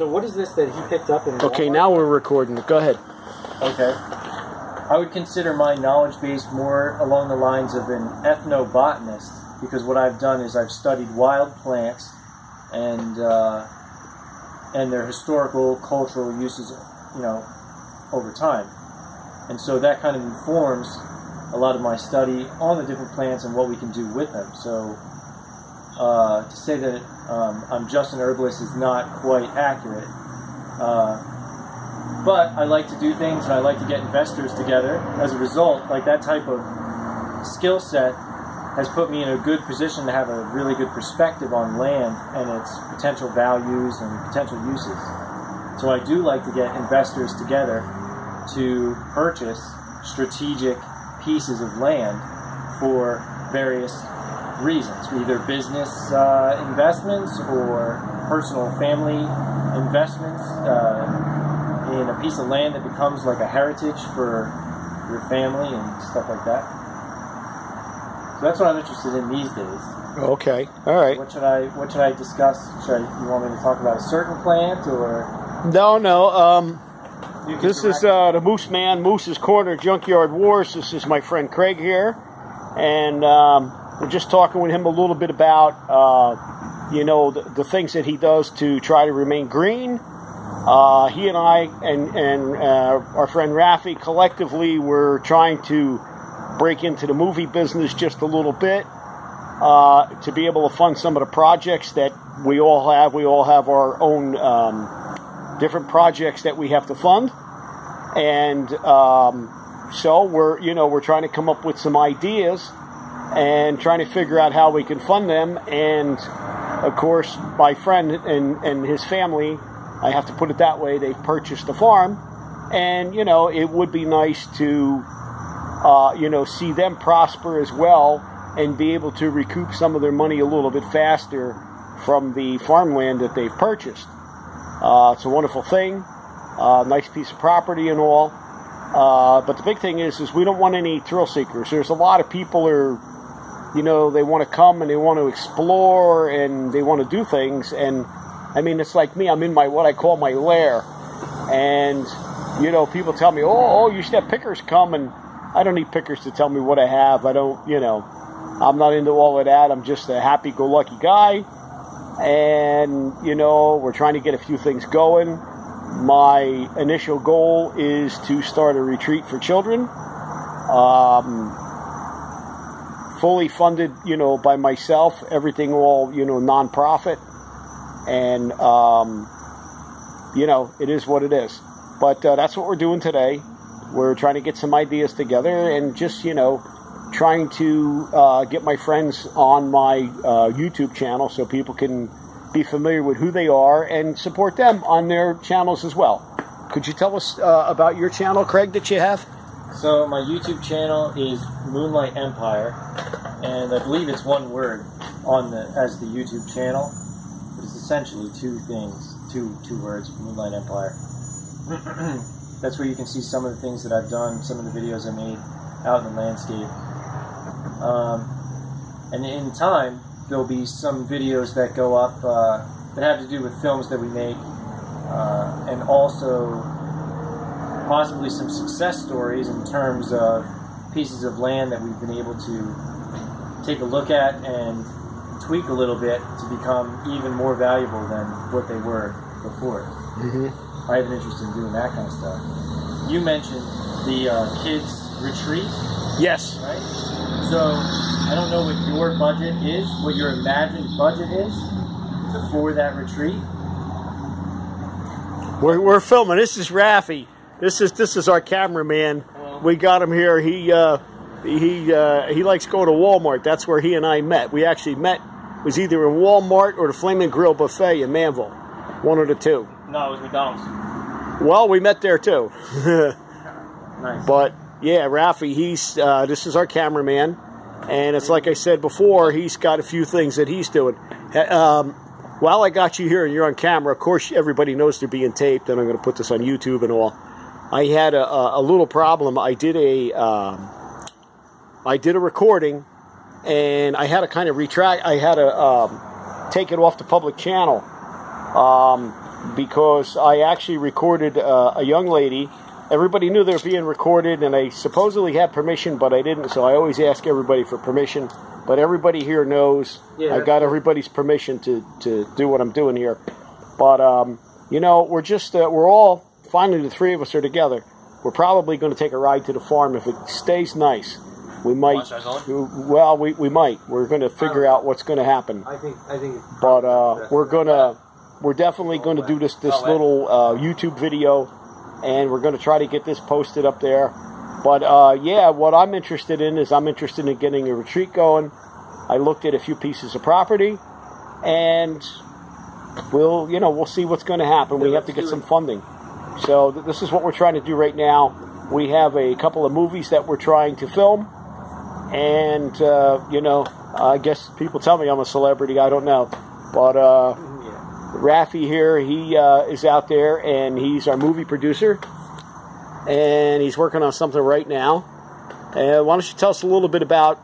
So what is this that he picked up in Walmart? Okay, now we're recording. Go ahead. Okay. I would consider my knowledge base more along the lines of an ethnobotanist, because what I've done is I've studied wild plants and their historical, cultural uses, you know, over time. And so that kind of informs a lot of my study on the different plants and what we can do with them. So to say that I'm just an herbalist is not quite accurate. But I like to do things and I like to get investors together. As a result, like that type of skill set has put me in a good position to have a really good perspective on land and its potential values and potential uses. So I do like to get investors together to purchase strategic pieces of land for various reasons, either business investments or personal family investments in a piece of land that becomes like a heritage for your family and stuff like that. So that's what I'm interested in these days. Okay, all right. What should I discuss? You want me to talk about a certain plant or? No. This is the Moose Man, Moose's Corner Junkyard Wars. This is my friend Craig here, and we're just talking with him a little bit about, you know, the things that he does to try to remain green. He and I and our friend Raphy collectively were trying to break into the movie business just a little bit to be able to fund some of the projects that we all have. We all have our own different projects that we have to fund, and so we're trying to come up with some ideas and trying to figure out how we can fund them. And of course, my friend and his family, I have to put it that way, they've purchased a farm, and you know, it would be nice to see them prosper as well and be able to recoup some of their money a little bit faster from the farmland that they've purchased. It's a wonderful thing, nice piece of property and all. But the big thing is we don't want any thrill seekers. There's a lot of people they want to come and they want to explore and they want to do things. And I mean, it's like me. I'm in what I call my lair, and people tell me, "Oh, you should have pickers come," and I don't need pickers to tell me what I have. I don't, I'm not into all of that. I'm just a happy-go-lucky guy. And, we're trying to get a few things going. My initial goal is to start a retreat for children. Fully funded, by myself. Everything all, non-profit. And, it is what it is. But that's what we're doing today. We're trying to get some ideas together and just, trying to get my friends on my YouTube channel so people can be familiar with who they are and support them on their channels as well. Could you tell us about your channel, Craig, that you have? So my YouTube channel is Moonlight Empire, and I believe it's one word as the YouTube channel, but it's essentially two things, two words, Moonlight Empire. That's where you can see some of the things that I've done, some of the videos I made out in the landscape. And in time, there'll be some videos that go up that have to do with films that we make, and also possibly some success stories in terms of pieces of land that we've been able to take a look at and tweak a little bit to become even more valuable than what they were before. Mm-hmm. I have an interest in doing that kind of stuff. You mentioned the kids' retreat. Yes. Right? So, I don't know what your budget is, what your imagined budget is for that retreat. We're filming. This is Raphy. This is our cameraman. We got him here. He likes going to Walmart. That's where he and I met. We actually met. It was either in Walmart or the Flaming Grill Buffet in Manville. One of the two. No, it was McDonald's. Well, we met there too. Nice. But yeah, Raphy, this is our cameraman, and it's like I said before, he's got a few things that he's doing. While I got you here and you're on camera, of course everybody knows they're being taped, and I'm going to put this on YouTube and all. I had a little problem. I did a recording, and I had to kind of retract. I had to take it off the public channel. because I actually recorded a young lady. Everybody knew they were being recorded, and I supposedly had permission, but I didn't, so I always ask everybody for permission. But everybody here knows I got everybody's permission to do what I'm doing here. But, you know, we're just, we're all, finally the three of us are together. We're probably going to take a ride to the farm. If it stays nice, we might, well, we might. We're going to figure out what's going to happen. I think. But we're definitely going to do this little YouTube video, and we're going to try to get this posted up there. But yeah, what I'm interested in is I'm interested in getting a retreat going. I looked at a few pieces of property, and we'll see what's going to happen. We have to get some funding. So this is what we're trying to do right now. We have a couple of movies that we're trying to film, and you know, I guess people tell me I'm a celebrity. I don't know, but Raphy here, he is out there, and he's our movie producer, and he's working on something right now. And why don't you tell us a little bit about,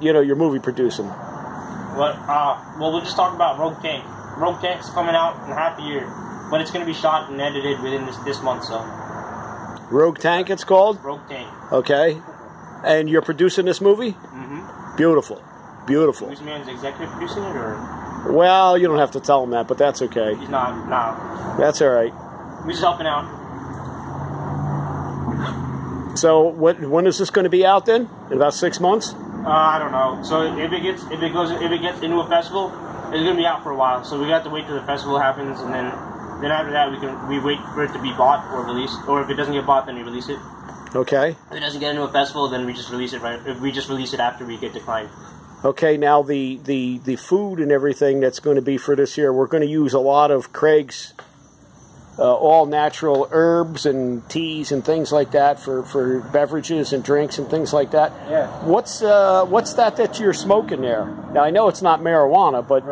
you know, your movie producing? Well, we'll just talk about Rogue Tank. Rogue Tank's coming out in half a year, but it's going to be shot and edited within this month. So, Rogue Tank, it's called. Rogue Tank. Okay, and you're producing this movie? Mm-hmm. Beautiful, beautiful. This man's executive producing it, or? Well, you don't have to tell him that, but that's okay. He's not. No. That's all right. We're just helping out. So, when is this going to be out then? In about 6 months? I don't know. So if it gets into a festival, it's gonna be out for a while. So we have to wait till the festival happens, and then after that we wait for it to be bought or released. Or if it doesn't get bought, then we release it. Okay. If it doesn't get into a festival, then we just release it. Right? If we just release it after we get declined. Okay. Now the food and everything that's going to be for this year, we're going to use a lot of Craig's all natural herbs and teas and things like that for beverages and drinks and things like that. Yeah. What's that you're smoking there? Now I know it's not marijuana, but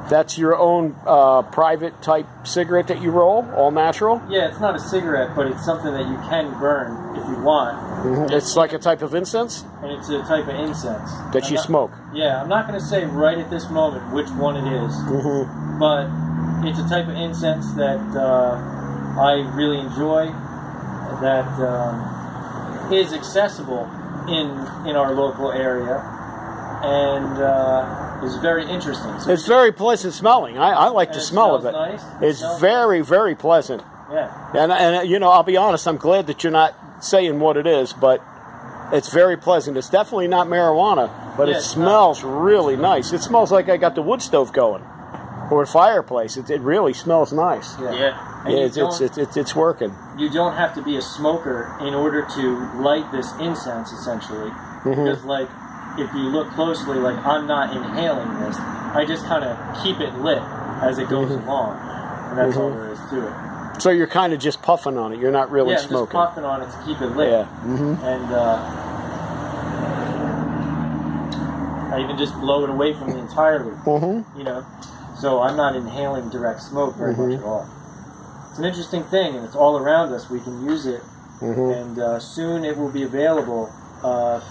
that's your own private type cigarette that you roll, all natural? Yeah, it's not a cigarette, but it's something that you can burn if you want. Mm-hmm. It's like a type of incense? And it's a type of incense. That you smoke? Yeah, I'm not going to say right at this moment which one it is, but it's a type of incense that I really enjoy, that is accessible in our local area, and is very interesting. So it's very pleasant smelling. I like the smell of it. Nice. It's very, very pleasant. Yeah. And you know, I'll be honest, I'm glad that you're not saying what it is, but it's very pleasant. It's definitely not marijuana, but it smells really nice. It smells like I got the wood stove going. Or a fireplace. It really smells nice. Yeah. It's working. You don't have to be a smoker in order to light this incense, essentially. Because, like, if you look closely, like, I'm not inhaling this. I just kind of keep it lit as it goes along. And that's all there is to it. So you're kind of just puffing on it. You're not really smoking. Yeah, just puffing on it to keep it lit. Yeah. And I even just blow it away from me entirely. You know? So I'm not inhaling direct smoke very much at all. It's an interesting thing, and it's all around us. We can use it, and soon it will be available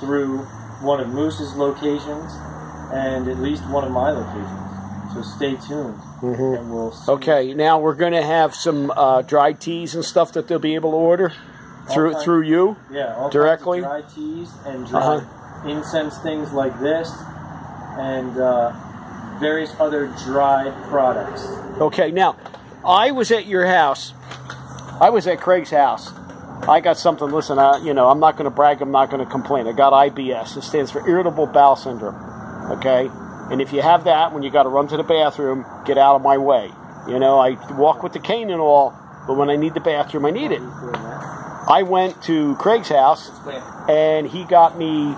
through one of Moose's locations and at least one of my locations. So stay tuned, and we'll see. Okay, now we're going to have some dried teas and stuff that they'll be able to order through you directly. Kinds of dried teas and dried incense things like this, and various other dried products. Okay, now, I was at your house. I was at Craig's house. I got something, listen, you know, I'm not going to brag, I'm not going to complain. I got IBS. It stands for Irritable Bowel Syndrome, okay? And if you have that, when you got to run to the bathroom, get out of my way. You know, I walk with the cane and all, but when I need the bathroom, I need it. I went to Craig's house, and he got me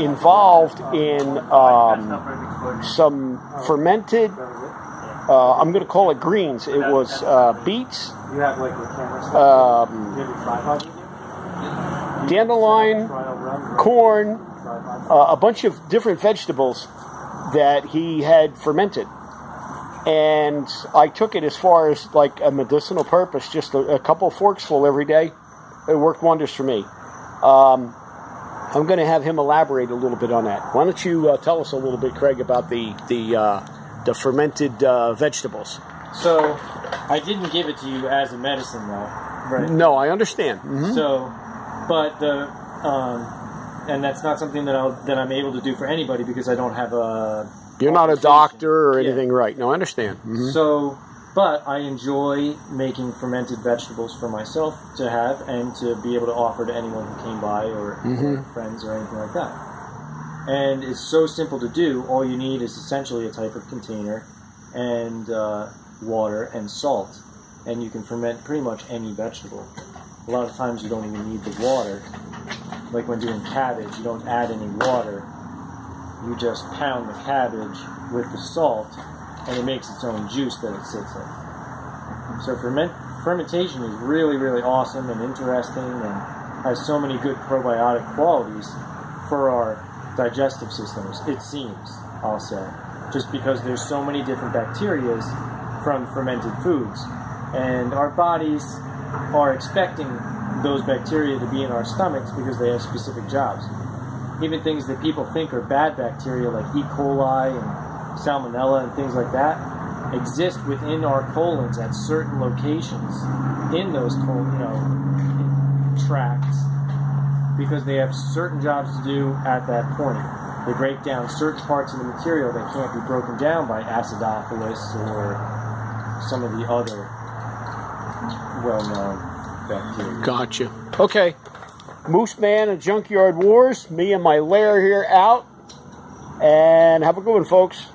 involved in some fermented, I'm going to call it greens. It was beets, dandelion, corn, a bunch of different vegetables that he had fermented. And I took it as far as like a medicinal purpose, just a couple forks full every day. It worked wonders for me. I'm going to have him elaborate a little bit on that. Why don't you tell us a little bit, Craig, about the fermented vegetables? So I didn't give it to you as a medicine, though. Right? No, I understand. So, but and that's not something that I'm able to do for anybody because I don't have a. You're not a doctor or anything, right? No, I understand. So, but I enjoy making fermented vegetables for myself to have and to be able to offer to anyone who came by or friends or anything like that. And it's so simple to do. All you need is essentially a type of container and water and salt, and you can ferment pretty much any vegetable. A lot of times you don't even need the water. Like when doing cabbage, you don't add any water. You just pound the cabbage with the salt, and it makes its own juice that it sits in. So fermentation is really, really awesome and interesting and has so many good probiotic qualities for our digestive systems, it seems, I'll say. Just because there's so many different bacteria from fermented foods. And our bodies are expecting those bacteria to be in our stomachs because they have specific jobs. Even things that people think are bad bacteria like E. coli and salmonella and things like that exist within our colons at certain locations in those tracts because they have certain jobs to do at that point. They break down certain parts of the material that can't be broken down by acidophilus or some of the other well-known bacteria. Gotcha. Okay. Moose Man and Junkyard Wars. Me and my lair here out. And have a good one, folks.